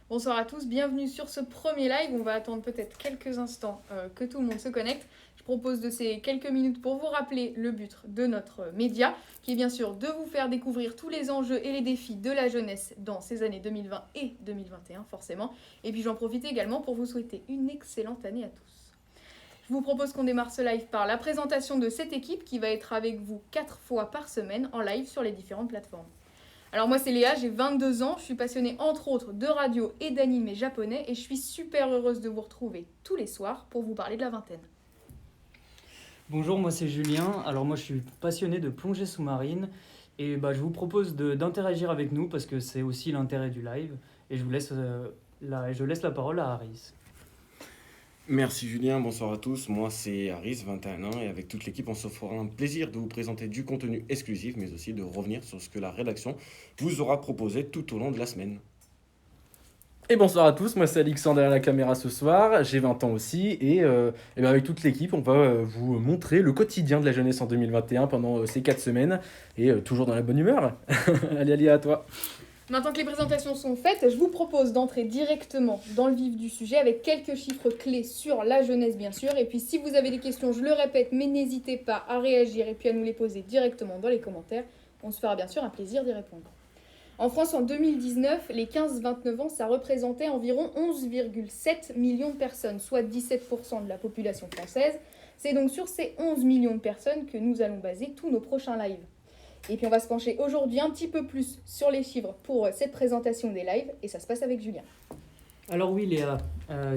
Bonsoir à tous, bienvenue sur ce premier live. On va attendre peut-être quelques instants que tout le monde se connecte. Je propose de ces quelques minutes pour vous rappeler le but de notre média, qui est bien sûr de vous faire découvrir tous les enjeux et les défis de la jeunesse dans ces années 2020 et 2021 forcément. Et puis j'en profite également pour vous souhaiter une excellente année à tous. Je vous propose qu'on démarre ce live par la présentation de cette équipe qui va être avec vous 4 fois par semaine en live sur les différentes plateformes. Alors moi c'est Léa, j'ai 22 ans, je suis passionnée entre autres de radio et d'anime japonais et je suis super heureuse de vous retrouver tous les soirs pour vous parler de la vingtaine. Bonjour, moi c'est Julien. Alors moi je suis passionné de plongée sous-marine et je vous propose d'interagir avec nous parce que c'est aussi l'intérêt du live et je laisse la parole à Harris. Merci Julien, bonsoir à tous. Moi c'est Aris, 21 ans, et avec toute l'équipe, on se fera un plaisir de vous présenter du contenu exclusif, mais aussi de revenir sur ce que la rédaction vous aura proposé tout au long de la semaine. Et bonsoir à tous, moi c'est Alexandre derrière la caméra ce soir, j'ai 20 ans aussi et avec toute l'équipe on va vous montrer le quotidien de la jeunesse en 2021 pendant ces 4 semaines et toujours dans la bonne humeur. Allez à toi. Maintenant que les présentations sont faites, je vous propose d'entrer directement dans le vif du sujet avec quelques chiffres clés sur la jeunesse bien sûr. Et puis si vous avez des questions, je le répète, mais n'hésitez pas à réagir et puis à nous les poser directement dans les commentaires. On se fera bien sûr un plaisir d'y répondre. En France, en 2019, les 15-29 ans, ça représentait environ 11,7 millions de personnes, soit 17% de la population française. C'est donc sur ces 11 millions de personnes que nous allons baser tous nos prochains lives. Et puis on va se pencher aujourd'hui un petit peu plus sur les chiffres pour cette présentation des lives, et ça se passe avec Julien. Alors oui Léa,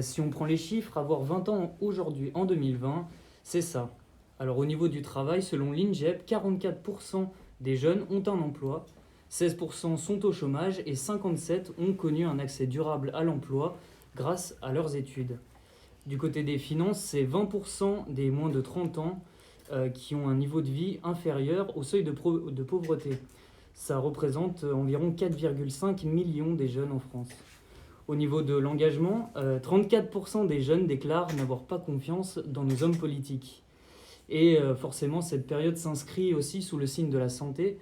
si on prend les chiffres, avoir 20 ans aujourd'hui en 2020, c'est ça. Alors au niveau du travail, selon l'INJEP, 44% des jeunes ont un emploi, 16% sont au chômage et 57% ont connu un accès durable à l'emploi grâce à leurs études. Du côté des finances, c'est 20% des moins de 30 ans qui ont un niveau de vie inférieur au seuil de pauvreté. Ça représente environ 4,5 millions des jeunes en France. Au niveau de l'engagement, 34% des jeunes déclarent n'avoir pas confiance dans nos hommes politiques. Et forcément, cette période s'inscrit aussi sous le signe de la santé.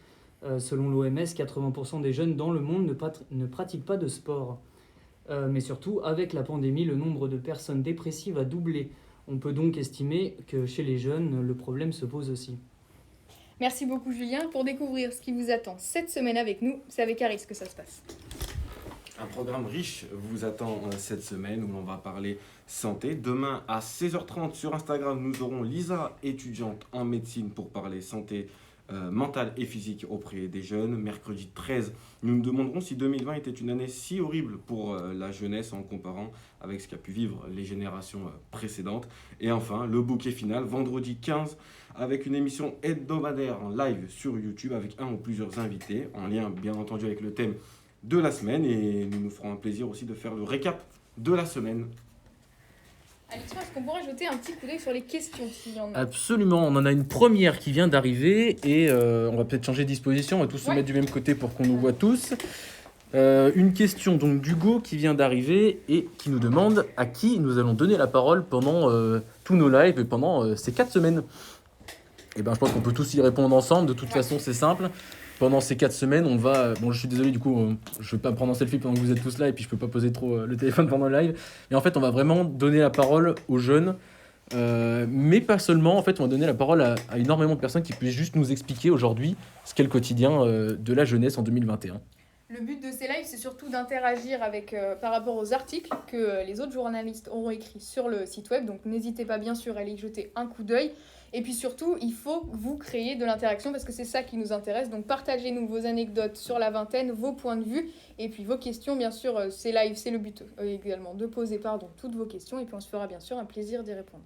Selon l'OMS, 80% des jeunes dans le monde ne pratiquent pas de sport. Mais surtout, avec la pandémie, le nombre de personnes dépressives a doublé. On peut donc estimer que chez les jeunes, le problème se pose aussi. Merci beaucoup Julien. Pour découvrir ce qui vous attend cette semaine avec nous, c'est avec Aris que ça se passe. Un programme riche vous attend cette semaine où l'on va parler santé. Demain à 16h30 sur Instagram, nous aurons Lisa, étudiante en médecine, pour parler santé mentale et physique auprès des jeunes. Mercredi 13, nous nous demanderons si 2020 était une année si horrible pour la jeunesse en comparant avec ce qu'a pu vivre les générations précédentes. Et enfin, le bouquet final, vendredi 15, avec une émission hebdomadaire en live sur YouTube avec un ou plusieurs invités, en lien bien entendu avec le thème de la semaine. Et nous nous ferons un plaisir aussi de faire le récap de la semaine. Alexandre, est-ce qu'on pourrait jeter un petit coup d'œil sur les questions s'il y en a ? Absolument, on en a une première qui vient d'arriver et on va peut-être changer de disposition, on va tous se mettre du même côté pour qu'on nous voit tous. Une question donc d'Hugo qui vient d'arriver et qui nous demande à qui nous allons donner la parole pendant tous nos lives et pendant ces 4 semaines. Et je pense qu'on peut tous y répondre ensemble, de toute façon c'est simple. Pendant ces 4 semaines, on va... Bon, je suis désolé, du coup, je vais pas prendre un selfie pendant que vous êtes tous là, et puis je peux pas poser trop le téléphone pendant le live. Mais en fait, on va vraiment donner la parole aux jeunes, mais pas seulement. En fait, on va donner la parole à énormément de personnes qui puissent juste nous expliquer aujourd'hui ce qu'est le quotidien de la jeunesse en 2021. Le but de ces lives, c'est surtout d'interagir avec, par rapport aux articles que les autres journalistes auront écrits sur le site web. Donc n'hésitez pas bien sûr à aller y jeter un coup d'œil. Et puis surtout, il faut que vous créez de l'interaction parce que c'est ça qui nous intéresse. Donc partagez-nous vos anecdotes sur la vingtaine, vos points de vue et puis vos questions. Bien sûr, ces lives, c'est le but également de poser toutes vos questions et puis on se fera bien sûr un plaisir d'y répondre.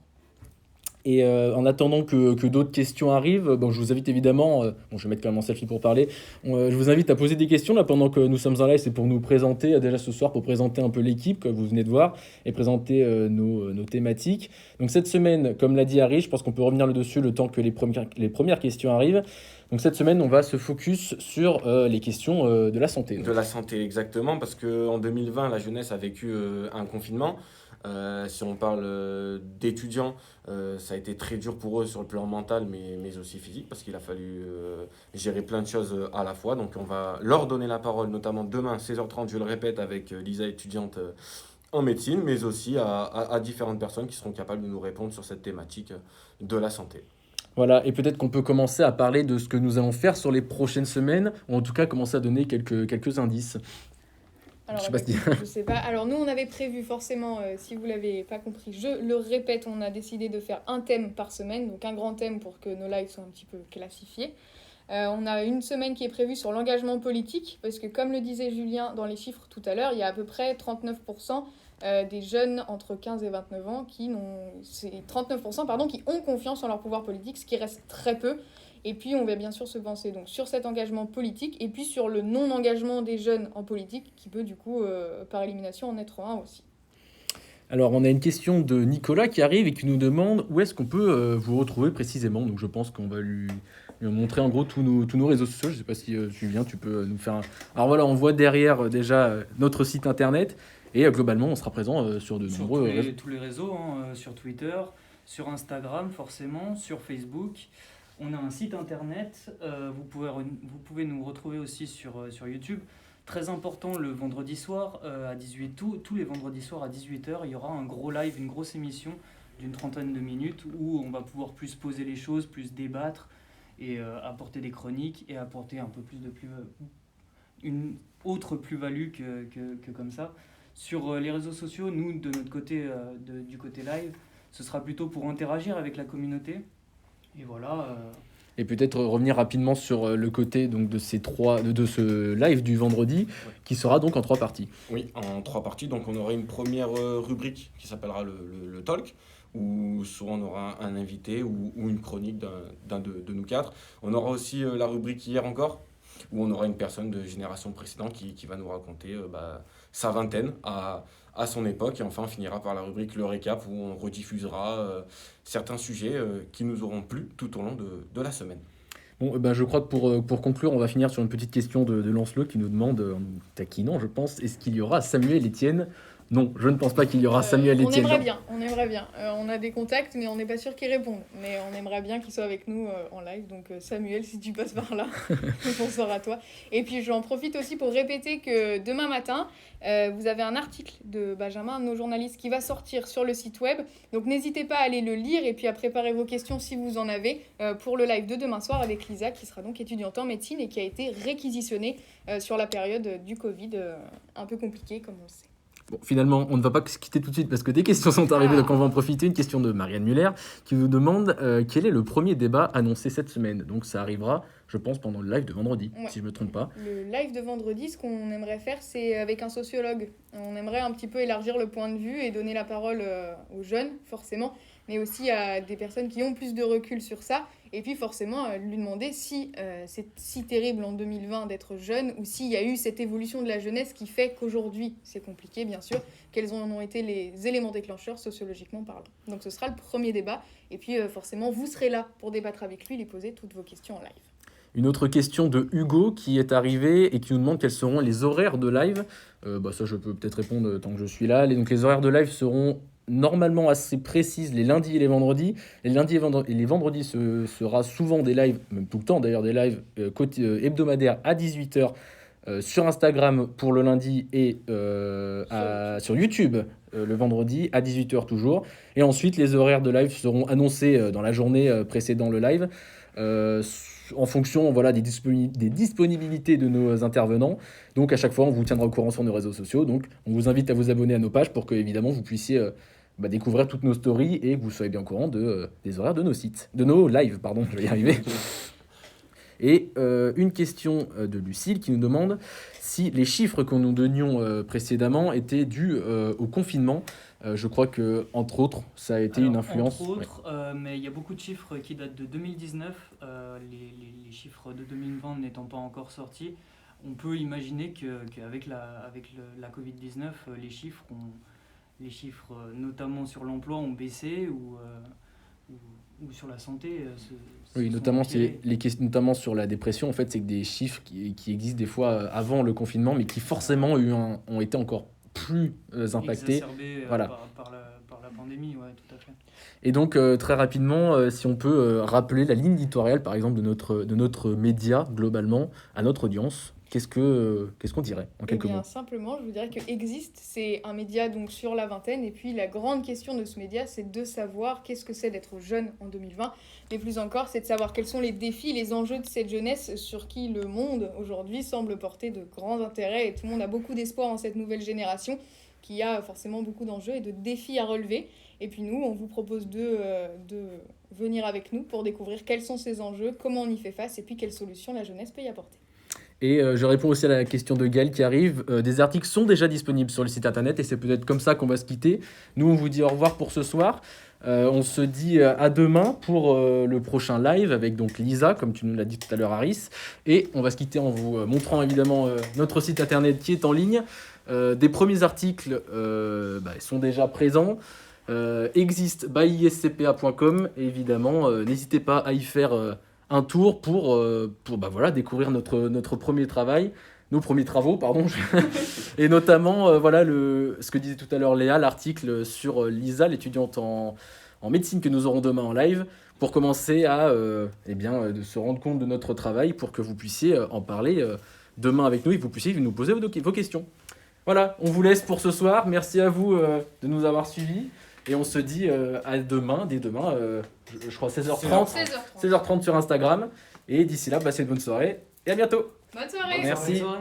Et en attendant que d'autres questions arrivent, je vous invite évidemment, je vais mettre quand même mon selfie pour parler, je vous invite à poser des questions là pendant que nous sommes en live. C'est pour nous présenter, déjà ce soir, pour présenter un peu l'équipe que vous venez de voir et présenter nos thématiques. Donc cette semaine, comme l'a dit Harry, je pense qu'on peut revenir là-dessus le temps que les premières questions arrivent. Donc cette semaine, on va se focus sur les questions de la santé. De la santé, exactement, parce qu'en 2020, la jeunesse a vécu un confinement. Si on parle d'étudiants, ça a été très dur pour eux sur le plan mental, mais aussi physique, parce qu'il a fallu gérer plein de choses à la fois. Donc on va leur donner la parole, notamment demain, 16h30, je le répète, avec Lisa, étudiante en médecine, mais aussi à différentes personnes qui seront capables de nous répondre sur cette thématique de la santé. Voilà, et peut-être qu'on peut commencer à parler de ce que nous allons faire sur les prochaines semaines, ou en tout cas commencer à donner quelques indices. Alors, Je sais pas si- je sais pas. Alors nous, on avait prévu forcément, si vous l'avez pas compris, je le répète, on a décidé de faire un thème par semaine, donc un grand thème pour que nos lives soient un petit peu classifiés. On a une semaine qui est prévue sur l'engagement politique, parce que comme le disait Julien dans les chiffres tout à l'heure, il y a à peu près 39% des jeunes entre 15 et 29 ans c'est 39% pardon, qui ont confiance en leur pouvoir politique, ce qui reste très peu. Et puis on va bien sûr se penser donc sur cet engagement politique et puis sur le non-engagement des jeunes en politique qui peut du coup par élimination en être un aussi. Alors, on a une question de Nicolas qui arrive et qui nous demande où est-ce qu'on peut vous retrouver précisément. Donc, je pense qu'on va lui montrer en gros tous nos réseaux sociaux. Je ne sais pas si Julien, tu peux nous faire un... Alors voilà, on voit derrière déjà notre site internet et globalement, on sera présent sur de Sur nombreux réseaux. tous les réseaux, sur Twitter, sur Instagram forcément, sur Facebook. On a un site internet, vous pouvez nous retrouver aussi sur YouTube. Très important, le vendredi soir, tous les vendredis soirs à 18h, il y aura un gros live, une grosse émission d'une 30aine de minutes où on va pouvoir plus poser les choses, plus débattre et apporter des chroniques et apporter un peu plus de une autre plus-value que comme ça. Sur les réseaux sociaux, nous, de notre côté, du côté live, ce sera plutôt pour interagir avec la communauté. Et voilà. Et peut-être revenir rapidement sur le côté donc, de ce live du vendredi, qui sera donc en 3 parties. Oui, en 3 parties. Donc on aura une première rubrique qui s'appellera le talk, où soit on aura un invité ou une chronique d'un de nous 4. On aura aussi la rubrique hier encore, où on aura une personne de génération précédente qui va nous raconter sa vingtaine à son époque. Et enfin, on finira par la rubrique le récap, où on rediffusera certains sujets qui nous auront plu tout au long de la semaine. Bon, je crois que pour conclure, on va finir sur une petite question de Lancelot qui nous demande, en nous taquinant, je pense, est-ce qu'il y aura Samuel Etienne ? Non, je ne pense pas qu'il y aura Samuel Etienne. On aimerait bien. On a des contacts, mais on n'est pas sûr qu'ils répondent. Mais on aimerait bien qu'il soit avec nous en live. Donc Samuel, si tu passes par là, bonsoir à toi. Et puis j'en profite aussi pour répéter que demain matin, vous avez un article de Benjamin, un de nos journalistes, qui va sortir sur le site web. Donc n'hésitez pas à aller le lire et puis à préparer vos questions si vous en avez pour le live de demain soir avec Lisa, qui sera donc étudiante en médecine et qui a été réquisitionnée sur la période du Covid, un peu compliquée comme on le sait. Bon, finalement, on ne va pas se quitter tout de suite parce que des questions sont arrivées, donc on va en profiter. Une question de Marianne Muller qui nous demande quel est le premier débat annoncé cette semaine. Donc ça arrivera, je pense, pendant le live de vendredi, si je ne me trompe pas. Le live de vendredi, ce qu'on aimerait faire, c'est avec un sociologue. On aimerait un petit peu élargir le point de vue et donner la parole aux jeunes, forcément, mais aussi à des personnes qui ont plus de recul sur ça. Et puis forcément, lui demander si c'est si terrible en 2020 d'être jeune ou s'il y a eu cette évolution de la jeunesse qui fait qu'aujourd'hui, c'est compliqué, bien sûr, quels en ont été les éléments déclencheurs sociologiquement parlant. Donc ce sera le premier débat. Et puis forcément, vous serez là pour débattre avec lui, lui poser toutes vos questions en live. Une autre question de Hugo qui est arrivé et qui nous demande quels seront les horaires de live. Ça, je peux peut-être répondre tant que je suis là. Donc les horaires de live seront normalement assez précises les lundis et les vendredis. Les lundis et les vendredis, ce sera souvent des lives, même tout le temps d'ailleurs, des lives hebdomadaires à 18h sur Instagram pour le lundi et sur YouTube le vendredi à 18h toujours. Et ensuite, les horaires de live seront annoncés dans la journée précédant le live en fonction des disponibilités de nos intervenants. Donc à chaque fois, on vous tiendra au courant sur nos réseaux sociaux. Donc on vous invite à vous abonner à nos pages pour que évidemment vous puissiez découvrir toutes nos stories et que vous soyez bien au courant des horaires de nos sites, de nos lives, pardon, je vais y arriver. Et une question de Lucille qui nous demande si les chiffres que nous donnions précédemment étaient dus au confinement. Je crois que entre autres, ça a été une influence. Entre autres, mais il y a beaucoup de chiffres qui datent de 2019, les chiffres de 2020 n'étant pas encore sortis. On peut imaginer qu'avec la Covid-19, les chiffres notamment sur l'emploi ont baissé ou ou sur la santé. Oui, sont notamment, empirés. c'est les questions, notamment sur la dépression, en fait, c'est que des chiffres qui existent des fois avant le confinement, mais qui forcément ont été encore plus impactés. Exacerbé Voilà. par la pandémie, ouais, tout à fait. Et donc, très rapidement, si on peut rappeler la ligne éditoriale, par exemple, de notre média, globalement, à notre audience, qu'est-ce qu'on dirait, en Eh quelques bien, mots? simplement, je vous dirais que Existe, c'est un média donc sur la vingtaine. Et puis, la grande question de ce média, c'est de savoir qu'est-ce que c'est d'être jeune en 2020. Mais plus encore, c'est de savoir quels sont les défis, les enjeux de cette jeunesse sur qui le monde, aujourd'hui, semble porter de grands intérêts. Et tout le monde a beaucoup d'espoir en cette nouvelle génération qui a forcément beaucoup d'enjeux et de défis à relever. Et puis nous, on vous propose de venir avec nous pour découvrir quels sont ces enjeux, comment on y fait face et puis quelles solutions la jeunesse peut y apporter. Et je réponds aussi à la question de Gaël qui arrive. Des articles sont déjà disponibles sur le site internet et c'est peut-être comme ça qu'on va se quitter. Nous, on vous dit au revoir pour ce soir. On se dit à demain pour le prochain live avec donc Lisa, comme tu nous l'as dit tout à l'heure, Harris. Et on va se quitter en vous montrant évidemment notre site internet qui est en ligne. Des premiers articles sont déjà présents. Existe by iscpa.com et évidemment, n'hésitez pas à y faire un tour pour découvrir notre premier travail, nos premiers travaux, pardon. Et notamment, ce que disait tout à l'heure Léa, l'article sur Lisa, l'étudiante en médecine que nous aurons demain en live, pour commencer à de se rendre compte de notre travail, pour que vous puissiez en parler demain avec nous et que vous puissiez nous poser vos questions. Voilà, on vous laisse pour ce soir. Merci à vous de nous avoir suivis. Et on se dit à demain, dès demain, je crois 16h30. 16h30 sur Instagram. Et d'ici là, passez une bonne soirée et à bientôt. Bonne soirée. Merci. Bonne soirée.